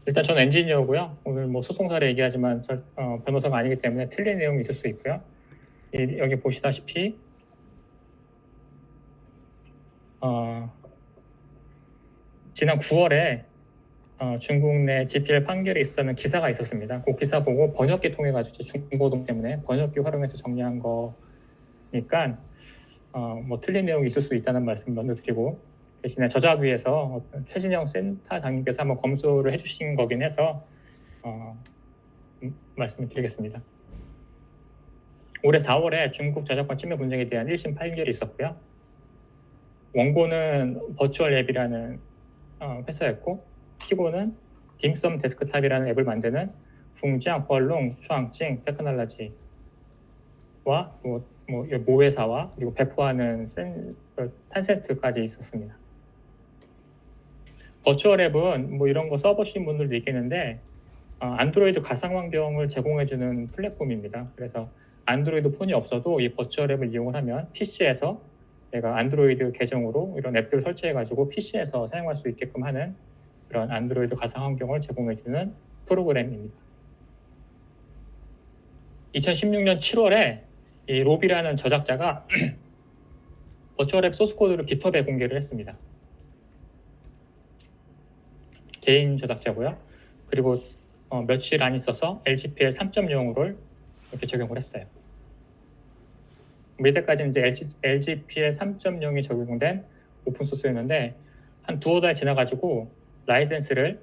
일단 전 엔지니어고요. 오늘 뭐 소송사를 얘기하지만 변호사가 아니기 때문에 틀린 내용이 있을 수 있고요. 여기 보시다시피 지난 9월에 중국 내 GPL 판결이 있었는 기사가 있었습니다. 그 기사 보고 번역기 통해 가지고 중고등 때문에 번역기 활용해서 정리한 거니까 뭐 틀린 내용이 있을 수 있다는 말씀 먼저 드리고, 대신에 저자위에서 최진영 센터장님께서 한번 검수를 해주신 거긴 해서 말씀을 드리겠습니다. 올해 4월에 중국 저작권 침해 분쟁에 대한 1심 판결이 있었고요. 원고는 버추얼 앱이라는 회사였고, 피고는 딤섬 데스크탑이라는 앱을 만드는 풍지앙 펄롱 추앙징 테크놀로지와 모회사와 그리고 배포하는 탄센트까지 있었습니다. 버추얼 앱은 뭐 이런 거 써보신 분들도 있겠는데 안드로이드 가상 환경을 제공해주는 플랫폼입니다. 그래서 안드로이드 폰이 없어도 이 버추얼 앱을 이용을 하면 PC에서 내가 안드로이드 계정으로 이런 앱들을 설치해가지고 PC에서 사용할 수 있게끔 하는 그런 안드로이드 가상 환경을 제공해주는 프로그램입니다. 2016년 7월에 이 로비라는 저작자가 버추얼 앱 소스코드를 깃허브에 공개를 했습니다. 개인 저작자고요. 그리고 며칠 안 있어서 LGPL 3.0을 이렇게 적용을 했어요. 이때까지는 이제 LGPL 3.0이 적용된 오픈소스였는데 한 두어 달 지나가지고 라이센스를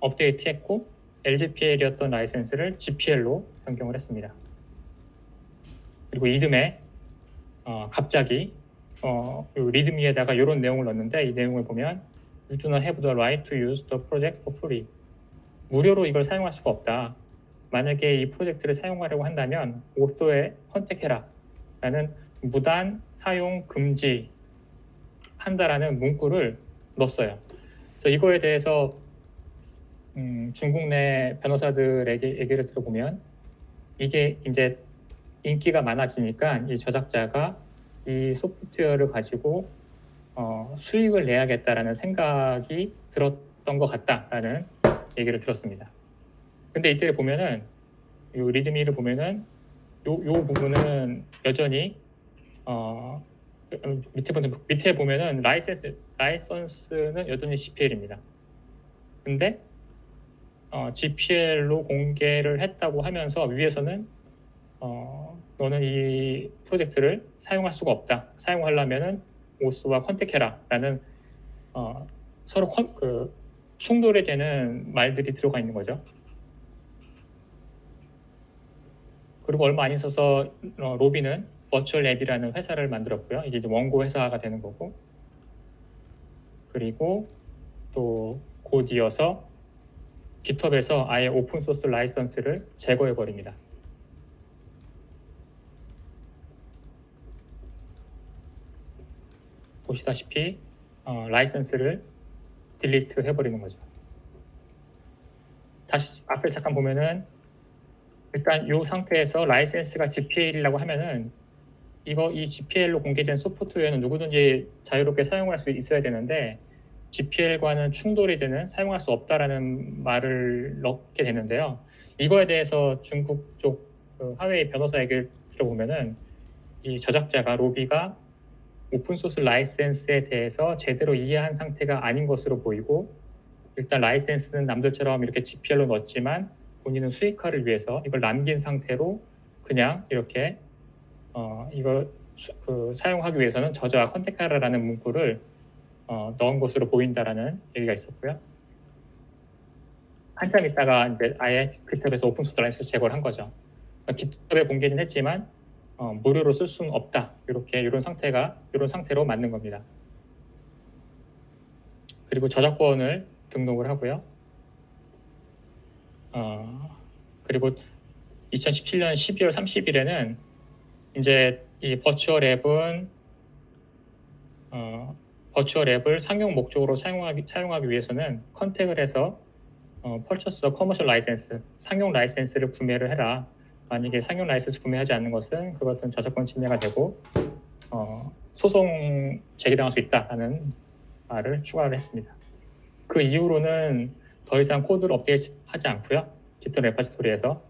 업데이트했고 LGPL이었던 라이센스를 GPL로 변경을 했습니다. 그리고 이듬해 갑자기 리드미에다가 이런 내용을 넣었는데, 이 내용을 보면 You do not have the right to use the project for free. 무료로 이걸 사용할 수가 없다. 만약에 이 프로젝트를 사용하려고 한다면 오소에 컨택해라 라는 무단 사용 금지 한다라는 문구를 넣었어요. 그래서 이거에 대해서 중국 내 변호사들에게 얘기를 들어보면 이게 이제 인기가 많아지니까 이 저작자가 이 소프트웨어를 가지고 수익을 내야겠다라는 생각이 들었던 것 같다라는 얘기를 들었습니다. 근데 이때 보면은 이 리드미를 보면은 요 부분은 여전히 밑에 보면은 라이선스는 여전히 GPL입니다. 근데 GPL로 공개를 했다고 하면서 위에서는 너는 이 프로젝트를 사용할 수가 없다. 사용하려면은 오스와 컨택해라 라는 서로 충돌이 되는 말들이 들어가 있는 거죠. 그리고 얼마 안 있어서 로비는 버추얼 앱이라는 회사를 만들었고요. 이게 이제 원고 회사가 되는 거고, 그리고 또 곧 이어서 깃허브에서 아예 오픈소스 라이선스를 제거해 버립니다. 보시다시피 라이선스를 딜리트 해버리는 거죠. 다시 앞을 잠깐 보면은 일단 이 상태에서 라이센스가 GPL이라고 하면은 이 GPL로 공개된 소프트웨어는 누구든지 자유롭게 사용할 수 있어야 되는데 GPL과는 충돌이 되는 사용할 수 없다라는 말을 넣게 되는데요. 이거에 대해서 중국 쪽 하웨이 변호사 얘기를 들어보면은 이 저작자가 로비가 오픈소스 라이센스에 대해서 제대로 이해한 상태가 아닌 것으로 보이고, 일단 라이센스는 남들처럼 이렇게 GPL로 넣었지만 본인은 수익화를 위해서 이걸 남긴 상태로 그냥 이렇게 이걸 사용하기 위해서는 저자와 컨택하라라는 문구를 넣은 것으로 보인다라는 얘기가 있었고요. 한참 있다가 이제 아예 깃허브에서 오픈소스 라이센스 제거를 한 거죠. 깃허브에 공개는 했지만 무료로 쓸 수는 없다. 이런 상태로 만든 겁니다. 그리고 저작권을 등록을 하고요. 그리고 2017년 12월 30일에는 이제 이 버추얼 앱을 상용 목적으로 사용하기 위해서는 컨택을 해서 purchase commercial license, 상용 라이센스를 구매를 해라. 만약에 상용 라이센스 구매하지 않는 것은 그것은 저작권 침해가 되고 소송 제기당할 수 있다라는 말을 추가를 했습니다. 그 이후로는 더 이상 코드를 업데이트하지 않고요. 깃허브 레파지토리에서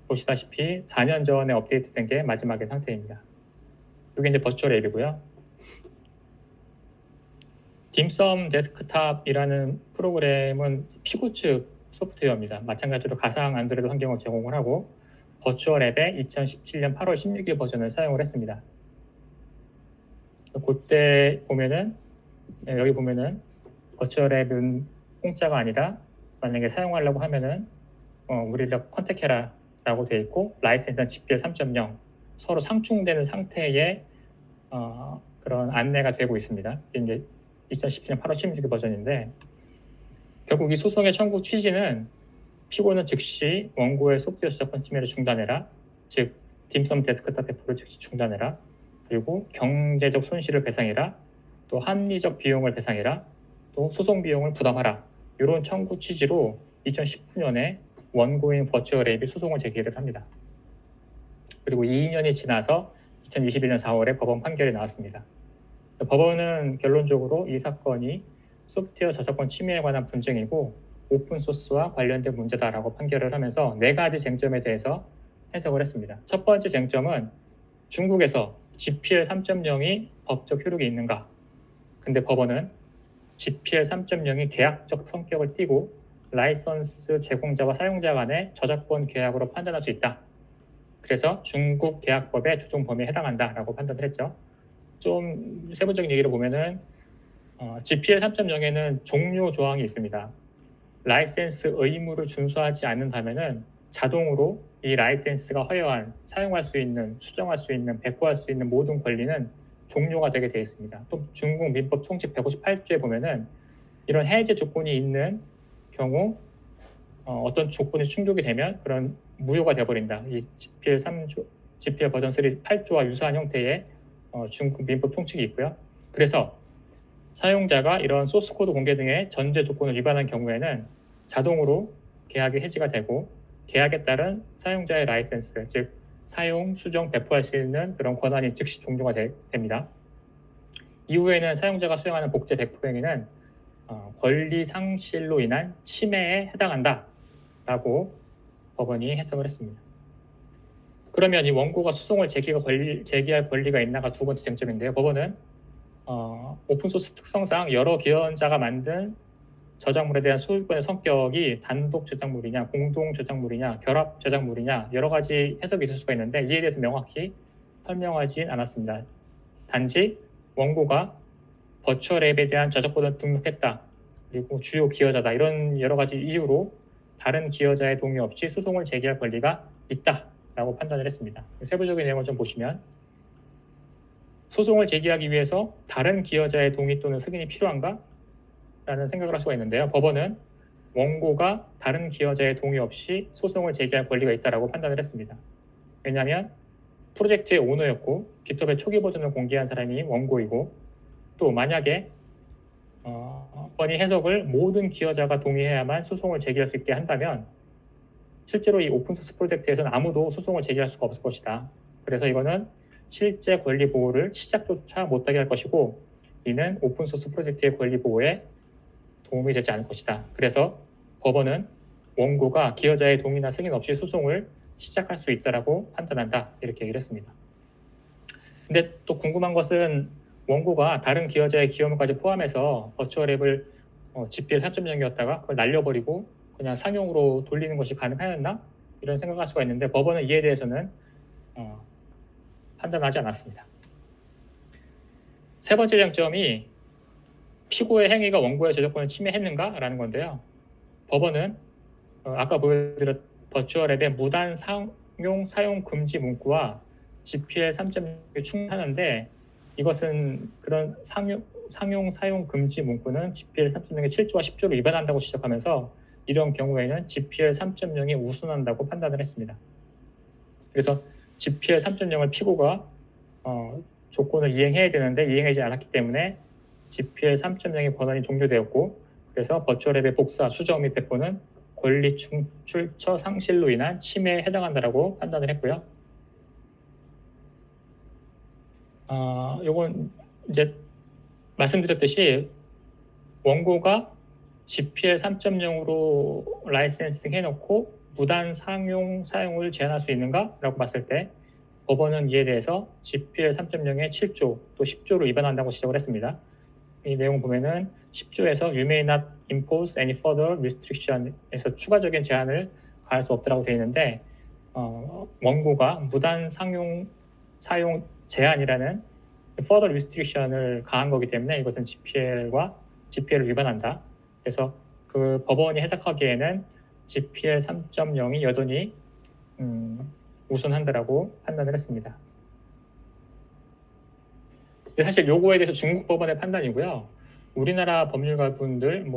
보시다시피 4년 전에 업데이트된 게 마지막의 상태입니다. 이게 이제 버추얼 앱이고요. 딤섬 데스크탑이라는 프로그램은 피고 측 소프트웨어입니다. 마찬가지로 가상 안드로이드 환경을 제공을 하고 버추얼 앱의 2017년 8월 16일 버전을 사용을 했습니다. 그때 보면은 여기 보면은 버추얼 앱은 공짜가 아니다. 만약에 사용하려고 하면은 우리를 컨택해라 라고 되어 있고 라이센스는 GPL 3.0 서로 상충되는 상태의 그런 안내가 되고 있습니다. 이제 2017년 8월 16일 버전인데 결국 이 소송의 청구 취지는 피고는 즉시 원고의 소프트웨어 저작권 침해를 중단해라. 즉 딤섬 데스크탑 배포를 즉시 중단해라. 그리고 경제적 손실을 배상해라. 또 합리적 비용을 배상해라. 또 소송 비용을 부담하라. 이런 청구 취지로 2019년에 원고인 버추얼 앱이 소송을 제기를 합니다. 그리고 2년이 지나서 2021년 4월에 법원 판결이 나왔습니다. 법원은 결론적으로 이 사건이 소프트웨어 저작권 침해에 관한 분쟁이고 오픈소스와 관련된 문제다라고 판결을 하면서 4가지 쟁점에 대해서 해석을 했습니다. 첫 번째 쟁점은 중국에서 GPL 3.0이 법적 효력이 있는가? 근데 법원은 GPL 3.0이 계약적 성격을 띠고 라이선스 제공자와 사용자 간의 저작권 계약으로 판단할 수 있다. 그래서 중국 계약법의 조정 범위에 해당한다라고 판단을 했죠. 좀 세부적인 얘기를 보면은 GPL 3.0에는 종료 조항이 있습니다. 라이센스 의무를 준수하지 않는다면은 자동으로 이 라이센스가 허여한 사용할 수 있는, 수정할 수 있는, 배포할 수 있는 모든 권리는 종료가 되게 되어 있습니다. 또 중국 민법 총칙 158조에 보면은 이런 해제 조건이 있는 경우 어떤 조건이 충족이 되면 그런 무효가 되어버린다. 이 GPL 3조, GPL 버전 3 8조와 유사한 형태의 중국 민법 총칙이 있고요. 그래서 사용자가 이런 소스코드 공개 등의 전제 조건을 위반한 경우에는 자동으로 계약이 해지가 되고 계약에 따른 사용자의 라이센스, 즉 사용, 수정, 배포할 수 있는 그런 권한이 즉시 종료가 됩니다. 이후에는 사용자가 수행하는 복제 배포 행위는 권리 상실로 인한 침해에 해당한다라고 법원이 해석을 했습니다. 그러면 이 원고가 소송을 제기할 권리가 있나가 두 번째 쟁점인데요. 법원은 오픈소스 특성상 여러 기원자가 만든 저작물에 대한 소유권의 성격이 단독 저작물이냐, 공동 저작물이냐, 결합 저작물이냐 여러 가지 해석이 있을 수가 있는데 이에 대해서 명확히 설명하진 않았습니다. 단지 원고가 버추얼 앱에 대한 저작권을 등록했다. 그리고 주요 기여자다. 이런 여러 가지 이유로 다른 기여자의 동의 없이 소송을 제기할 권리가 있다라고 판단을 했습니다. 세부적인 내용을 좀 보시면 소송을 제기하기 위해서 다른 기여자의 동의 또는 승인이 필요한가? 라는 생각을 할 수가 있는데요. 법원은 원고가 다른 기여자의 동의 없이 소송을 제기할 권리가 있다고 판단을 했습니다. 왜냐하면 프로젝트의 오너였고 깃허브의 초기 버전을 공개한 사람이 원고이고 또 만약에 법원이 해석을 모든 기여자가 동의해야만 소송을 제기할 수 있게 한다면 실제로 이 오픈소스 프로젝트에서는 아무도 소송을 제기할 수가 없을 것이다. 그래서 이거는 실제 권리 보호를 시작조차 못하게 할 것이고 이는 오픈소스 프로젝트의 권리 보호에 도움이 되지 않을 것이다. 그래서 법원은 원고가 기여자의 동의나 승인 없이 소송을 시작할 수 있다라고 판단한다. 이렇게 얘기를 했습니다. 근데 또 궁금한 것은 원고가 다른 기여자의 기여물까지 포함해서 버추얼 앱을 GPL 3.0이었다가 그걸 날려버리고 그냥 상용으로 돌리는 것이 가능하였나? 이런 생각할 수가 있는데 법원은 이에 대해서는 판단하지 않았습니다. 세 번째 쟁점이 피고의 행위가 원고의 저작권을 침해했는가라는 건데요. 법원은 아까 보여드렸 버추얼 앱의 무단 사용 금지 문구와 GPL 3.0이 충분하는데 이것은 그런 상용 사용 금지 문구는 GPL 3.0의 7조와 10조를 위반한다고 지적하면서 이런 경우에는 GPL 3.0이 우선한다고 판단을 했습니다. 그래서 GPL 3.0을 피고가 조건을 이행해야 되는데 이행하지 않았기 때문에 GPL 3.0의 권한이 종료되었고 그래서 버추얼 앱의 복사, 수정 및 배포는 권리 출처 상실로 인한 침해에 해당한다라고 판단을 했고요. 이건 이제 말씀드렸듯이 원고가 GPL 3.0으로 라이센싱 해놓고 무단 사용을 제한할 수 있는가라고 봤을 때 법원은 이에 대해서 GPL 3.0의 7조 또 10조를 위반한다고 지적을 했습니다. 이 내용 보면은 10조에서 You may not impose any further restriction에서 추가적인 제한을 가할 수 없다고 되어 있는데 원고가 무단 사용 제한이라는 further restriction을 가한 거기 때문에 이것은 GPL을 위반한다. 그래서 그 법원이 해석하기에는 GPL 3.0이 여전히 우선한다라고 판단을 했습니다. 근데 사실 요거에 대해서 중국 법원의 판단이고요. 우리나라 법률가분들,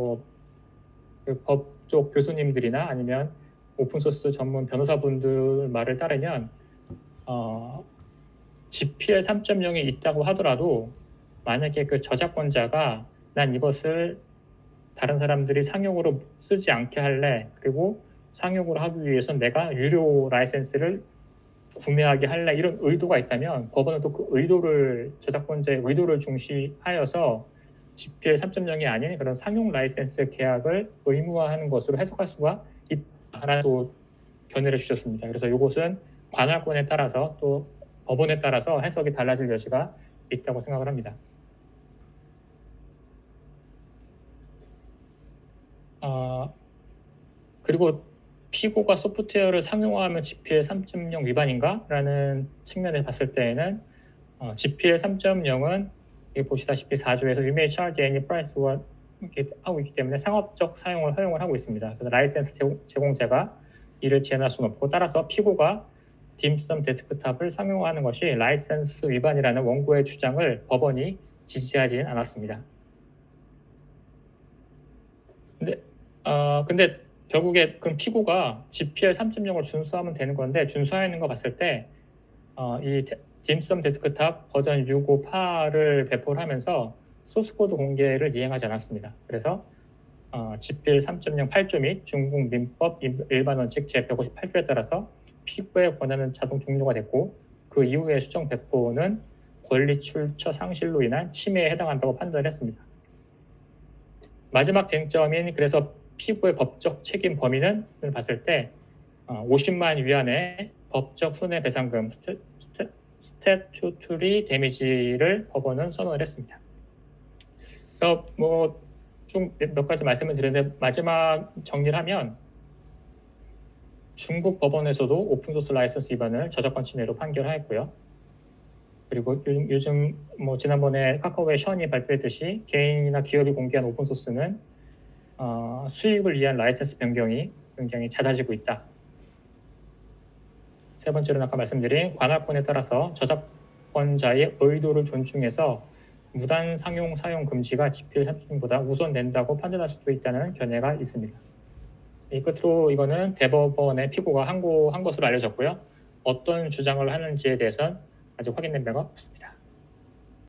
그 법조 교수님들이나 아니면 오픈소스 전문 변호사분들 말을 따르면 GPL 3.0이 있다고 하더라도 만약에 그 저작권자가 난 이것을 다른 사람들이 상용으로 쓰지 않게 할래, 그리고 상용으로 하기 위해서 내가 유료 라이센스를 구매하게 할래, 이런 의도가 있다면 법원은 또 그 저작권자의 의도를 중시하여서 GPL 3.0이 아닌 그런 상용 라이센스 계약을 의무화하는 것으로 해석할 수가 있다라는 또 견해를 주셨습니다. 그래서 이것은 관할권에 따라서 또 법원에 따라서 해석이 달라질 여지가 있다고 생각을 합니다. 그리고 피고가 소프트웨어를 상용화하면 GPL 3.0 위반인가? 라는 측면에 봤을 때에는 GPL 3.0은 보시다시피 4조에서 You may charge any price와 이렇게 하고 있기 때문에 상업적 사용을 허용을 하고 있습니다. 그래서 라이센스 제공자가 이를 제한할 수는 없고, 따라서 피고가 딤섬 데스크탑을 상용화하는 것이 라이센스 위반이라는 원고의 주장을 법원이 지지하지는 않았습니다. 근데 결국에 그럼 피고가 GPL 3.0을 준수하면 되는 건데, 준수하는 거 봤을 때 이 딤섬 데스크탑 버전 6.5파를 배포를 하면서 소스코드 공개를 이행하지 않았습니다. 그래서 GPL 3.0 8조 및 중국 민법 일반 원칙 제158조에 따라서 피고의 권한은 자동 종료가 됐고, 그 이후의 수정 배포는 권리 출처 상실로 인한 침해에 해당한다고 판단했습니다. 마지막 쟁점인 그래서 피고의 법적 책임 범위는 봤을 때 50만 위안의 법적 손해배상금 스태튜토리 데미지를 법원은 선언을 했습니다. 그래서 좀 몇 가지 말씀을 드렸는데, 마지막 정리를 하면 중국 법원에서도 오픈소스 라이선스 위반을 저작권 침해로 판결하였고요. 그리고 요즘 지난번에 카카오의 션이 발표했듯이 개인이나 기업이 공개한 오픈소스는 수익을 위한 라이센스 변경이 굉장히 잦아지고 있다. 세 번째로는 아까 말씀드린 관할권에 따라서 저작권자의 의도를 존중해서 무단 상용 사용 금지가 GPL 3.0보다 우선된다고 판단할 수도 있다는 견해가 있습니다. 이 끝으로 이거는 대법원의 피고가 한 것으로 알려졌고요. 어떤 주장을 하는지에 대해서는 아직 확인된 바가 없습니다.